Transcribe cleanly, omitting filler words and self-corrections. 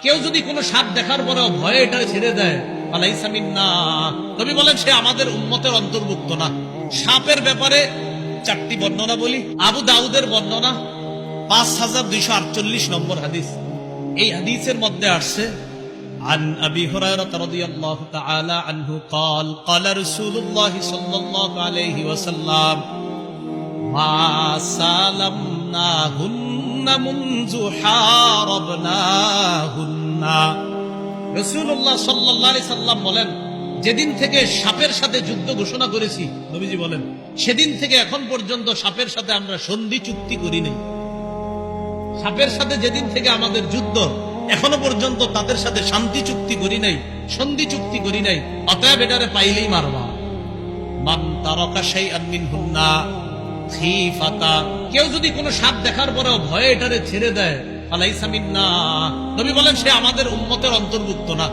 কেউ যদি কোনো সাপ দেখার পরেও ভয়ে এটা ছেড়ে দেয়, ফালাইসা মিন্না, নবী বলেন সে আমাদের উম্মতের অন্তর্ভুক্ত না। সাপের ব্যাপারে 4টি বর্ণনা বলি। আবু দাউদের বর্ণনা 5248 নম্বর হাদিস। এই হাদিসের মধ্যে আসছে عن أبي هريرة رضي الله تعالى عنه قال قال رسول الله صلى الله عليه وسلم ما سالمناهن منذ حاربناهن। রাসূলুল্লাহ সাল্লাল্লাহু আলাইহি সাল্লাম বলেন, যেদিন থেকে সাপের সাথে যুদ্ধ ঘোষণা করেছি, নবীজি বলেন সেদিন থেকে এখন পর্যন্ত সাপের সাথে আমরা সন্ধি চুক্তি করি নাই। সাপের সাথে যেদিন থেকে আমাদের যুদ্ধ, এখনো পর্যন্ত তাদের সাথে শান্তি চুক্তি করি নাই, সন্ধি চুক্তি করি নাই। অতএব এটারে পাইলেই মারবা। মান তারাকা শাইআন মিনহুন্না খিফাতা, কেউ যদি কোনো সাপ দেখার পরেও ভয়ে এটারে ছেড়ে দেয়, ফালাইসা মিন্না, নবী বলেন সে আমাদের উম্মতের অন্তর্ভুক্ত না।